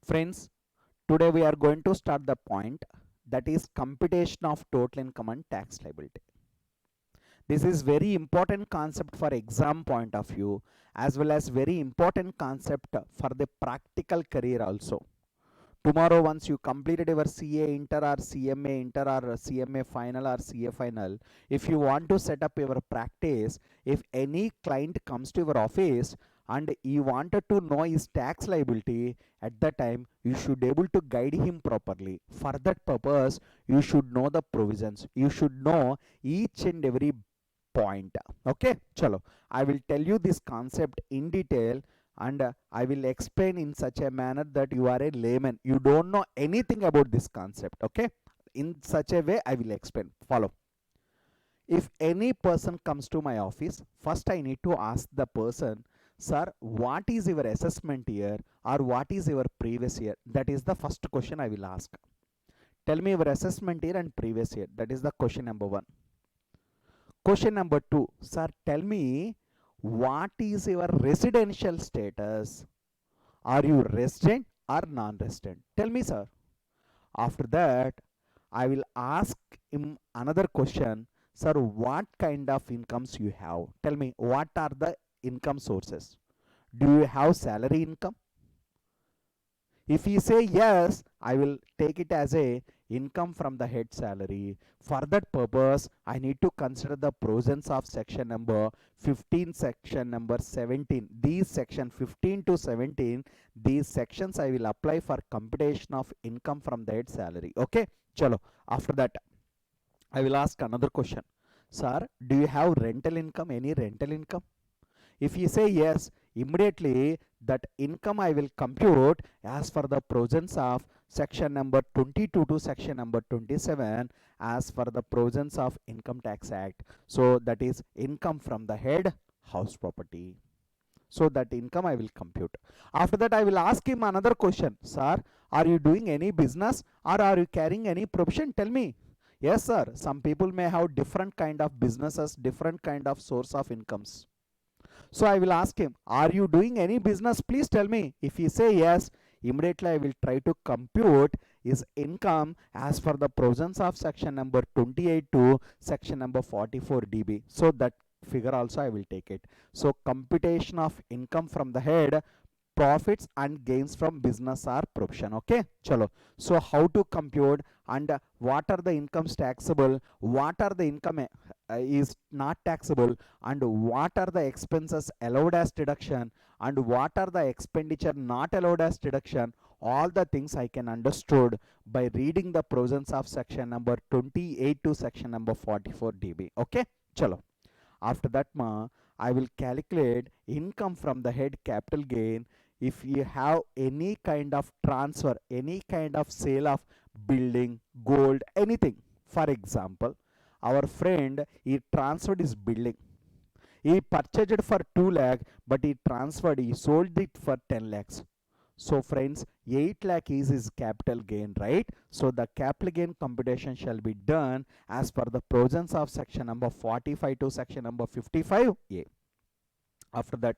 Friends, today we are going to start the point that is computation of total income and tax liability. This is very important concept for exam point of view as well as very important concept for the practical career also. Tomorrow once you completed your CA inter or CMA inter or CMA final or CA final, if you want to set up your practice, if any client comes to your office and you wanted to know his tax liability, at that time you should able to guide him properly. For that purpose you should know the provisions, you should know each and every point. Okay, chalo, I will tell you this concept in detail, and I will explain in such a manner that you are a layman, you don't know anything about this concept. Okay, in such a way I will explain. Follow. If any person comes to my office, first I need to ask the person, sir, what is your assessment year or what is your previous year? That is the first question I will ask. Tell me your assessment year and previous year. That is the question number one. Question number two, sir, tell me what is your residential status? Are you resident or non-resident? Tell me, sir. After that, I will ask him another question. Sir, what kind of incomes you have? Tell me, what are the income sources? Do you have salary income? If he say yes, I will take it as a income from the head salary. For that purpose, I need to consider the provisions of section number 15, section number 17. These section 15 to 17, these sections I will apply for computation of income from the head salary. Okay, chalo. After that, I will ask another question. Sir, do you have rental income? Any rental income? If you say yes, immediately that income I will compute as for the provisions of section number 22 to section number 27 as for the provisions of Income Tax Act. So that is income from the head house property. So that income I will compute. After that I will ask him another question. Sir, are you doing any business or are you carrying any profession? Tell me. Yes sir, some people may have different kind of businesses, different kind of source of incomes. So I will ask him, are you doing any business? Please tell me. If he say yes, immediately I will try to compute his income as per the provisions of section number 28 to section number 44 dB. So that figure also I will take it. So computation of income from the head, profits and gains from business or profession. Okay, chalo. So how to compute and what are the incomes taxable, what are the income is not taxable, and what are the expenses allowed as deduction, and what are the expenditure not allowed as deduction. All the things I can understood by reading the provisions of section number 28 to section number 44 dB. Okay, chalo. After that I will calculate income from the head capital gain. If you have any kind of transfer, any kind of sale of building, gold, anything. For example, our friend, he transferred his building. He purchased it for 2 lakh, but he sold it for 10 lakhs. So friends, 8 lakh is his capital gain, right? So the capital gain computation shall be done as per the provisions of section number 45 to section number 55A. After that,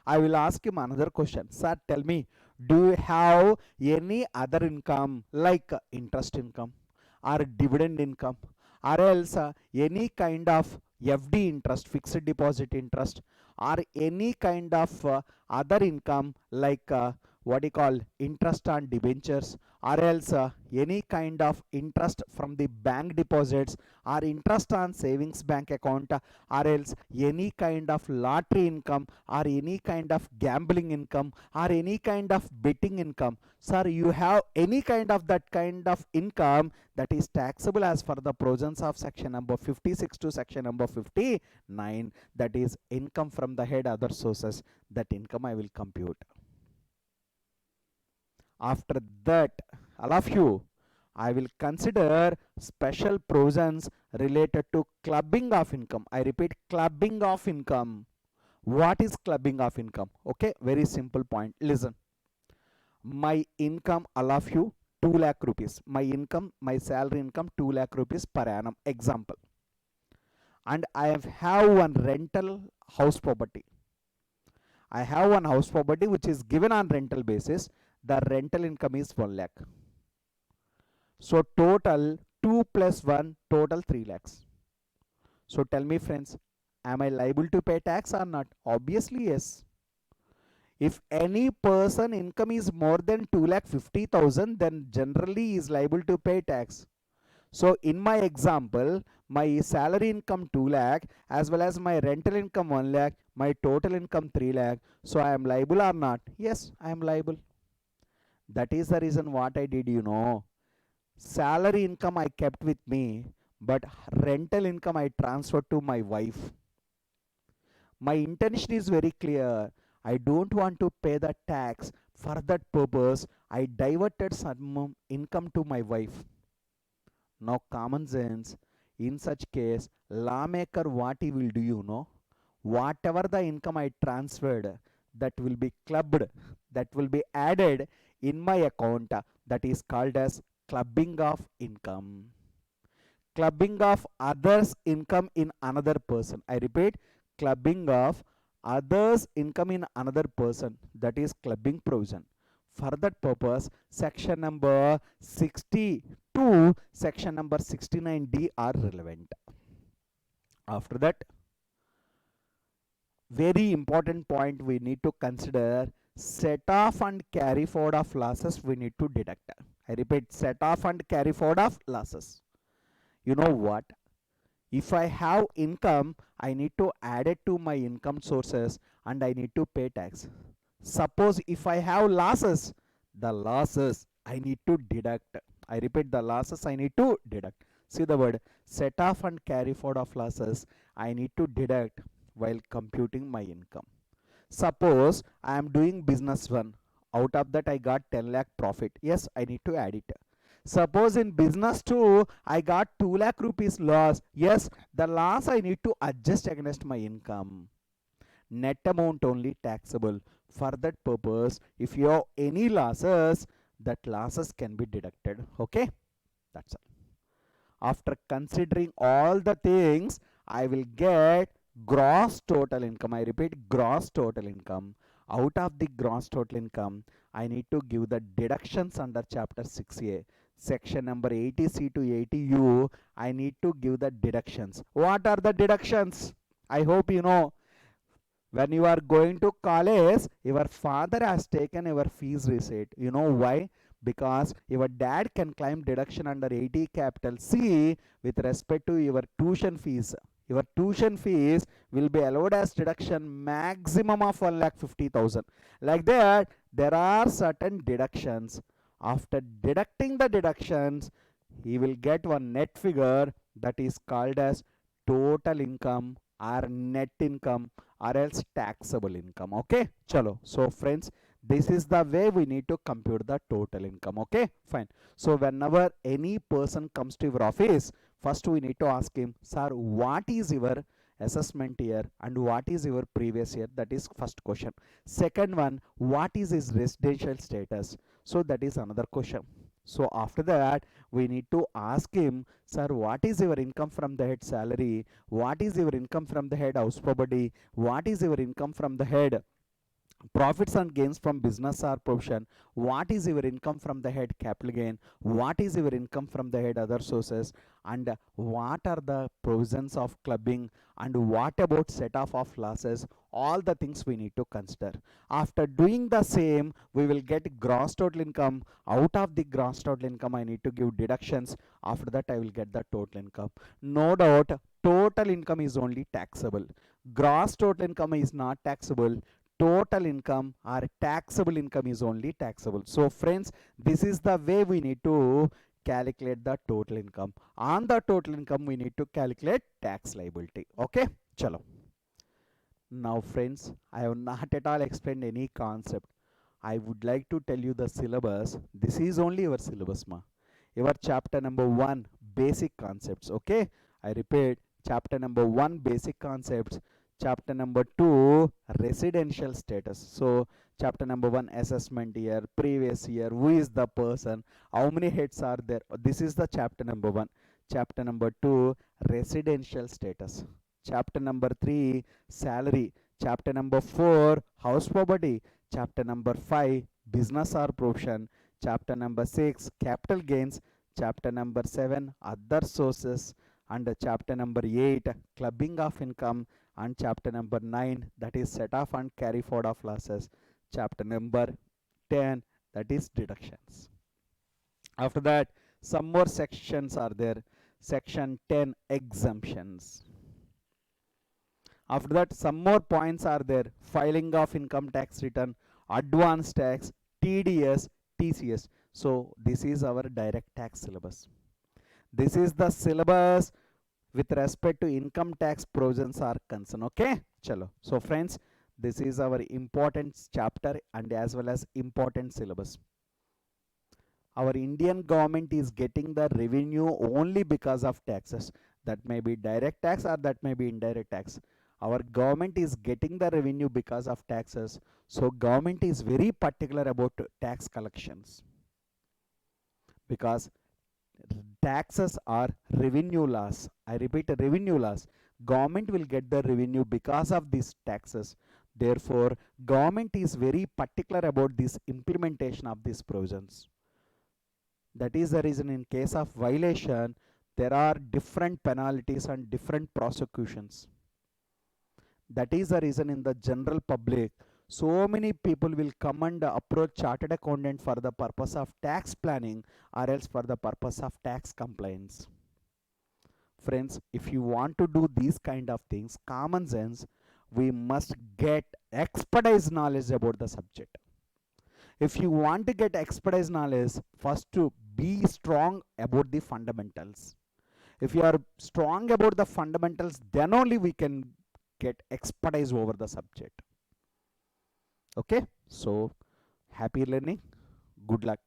I will ask him another question. Sir, tell me, do you have any other income like interest income or dividend income, or else any kind of FD interest, fixed deposit interest, or any kind of other income like what you call interest on debentures, or else any kind of interest from the bank deposits, or interest on savings bank account, or else any kind of lottery income, or any kind of gambling income, or any kind of betting income. Sir, you have any kind of that kind of income that is taxable as per the provisions of section number 56 to section number 59, that is income from the head other sources. That income I will compute. After that, all of you, I will consider special provisions related to clubbing of income. I repeat, clubbing of income. What is clubbing of income? Okay, very simple point. Listen, my income, all of you, 2 lakh rupees. My income, my salary income, 2 lakh rupees per annum. Example. And I have one rental house property. I have one house property which is given on rental basis. The rental income is 1 lakh. So total 2 plus 1, total 3 lakhs. So tell me friends, am I liable to pay tax or not? Obviously yes. If any person income is more than 2,50,000, then generally is liable to pay tax. So in my example, my salary income 2 lakh as well as my rental income 1 lakh, my total income 3 lakh. So I am liable or not? Yes, I am liable. That is the reason what I did, salary income I kept with me, but rental income I transferred to my wife. My intention is very clear. I don't want to pay the tax. For that purpose, I diverted some income to my wife. Now, common sense, in such case, lawmaker what he will do, whatever the income I transferred, that will be clubbed, that will be added in my account. That is called as clubbing of income. Clubbing of others' income in another person. I repeat, clubbing of others' income in another person. That is clubbing provision. For that purpose, section number 62, section number 69D are relevant. After that, very important point we need to consider, set off and carry forward of losses we need to deduct. I repeat, set off and carry forward of losses. You know what? If I have income, I need to add it to my income sources and I need to pay tax. Suppose if I have losses, the losses I need to deduct. I repeat, the losses I need to deduct. See the word, set off and carry forward of losses I need to deduct while computing my income. Suppose I am doing business one. Out of that I got 10 lakh profit. Yes, I need to add it. Suppose in business 2, I got 2 lakh rupees loss. Yes, the loss I need to adjust against my income. Net amount only taxable. For that purpose, if you have any losses, that losses can be deducted. Okay, that's all. After considering all the things, I will get gross total income. I repeat, gross total income. Out of the gross total income, I need to give the deductions under chapter 6A. Section number 80C to 80U, I need to give the deductions. What are the deductions? I hope you know. When you are going to college, your father has taken your fees receipt. You know why? Because your dad can claim deduction under 80 capital C with respect to your tuition fees. Your tuition fees will be allowed as deduction maximum of 1,50,000. Like that, there are certain deductions. After deducting the deductions, he will get one net figure that is called as total income or net income or else taxable income. Okay, chalo. So friends, this is the way we need to compute the total income. Okay, fine. So whenever any person comes to your office, first we need to ask him, sir, what is your assessment year and what is your previous year? That is first question. Second one, what is his residential status? So that is another question. So after that, we need to ask him, sir, what is your income from the head salary? What is your income from the head house property? What is your income from the head profits and gains from business or profession? What is your income from the head capital gain? What is your income from the head other sources? And what are the provisions of clubbing? And what about set off of losses? All the things we need to consider. After doing the same, we will get gross total income. Out of the gross total income, I need to give deductions. After that, I will get the total income. No doubt, total income is only taxable. Gross total income is not taxable. Total income or taxable income is only taxable. So friends, this is the way we need to calculate the total income. On the total income, we need to calculate tax liability. Okay, chalo. Now friends, I have not at all explained any concept. I would like to tell you the syllabus. This is only your syllabus, ma. Your chapter number 1, basic concepts. Okay, I repeat, chapter number 1, basic concepts. Chapter number 2, residential status. So chapter number 1, assessment year, previous year, who is the person, how many heads are there. This is the chapter number 1. Chapter number 2, residential status. Chapter number 3, salary. Chapter number 4, house property. Chapter number 5, business or profession. Chapter number 6, capital gains. Chapter number 7, other sources. And chapter number 8, clubbing of income. And chapter number 9, that is set off and carry forward of losses. Chapter number 10, that is deductions. After that, some more sections are there. Section 10, exemptions. After that, some more points are there. Filing of income tax return, advance tax, TDS, TCS. So this is our direct tax syllabus. This is the syllabus with respect to income tax provisions are concerned. Okay, chalo. So friends, this is our important chapter and as well as important syllabus. Our Indian government is getting the revenue only because of taxes. That may be direct tax or that may be indirect tax. Our government is getting the revenue because of taxes. So government is very particular about tax collections, because taxes are revenue loss. I repeat, revenue loss. Government will get the revenue because of these taxes. Therefore, government is very particular about this implementation of these provisions. That is the reason in case of violation, there are different penalties and different prosecutions. That is the reason in the general public, so many people will come and approach chartered accountant for the purpose of tax planning or else for the purpose of tax compliance. Friends, if you want to do these kind of things, common sense, we must get expertise knowledge about the subject. If you want to get expertise knowledge, first to be strong about the fundamentals. If you are strong about the fundamentals, then only we can get expertise over the subject. Okay, so happy learning, good luck.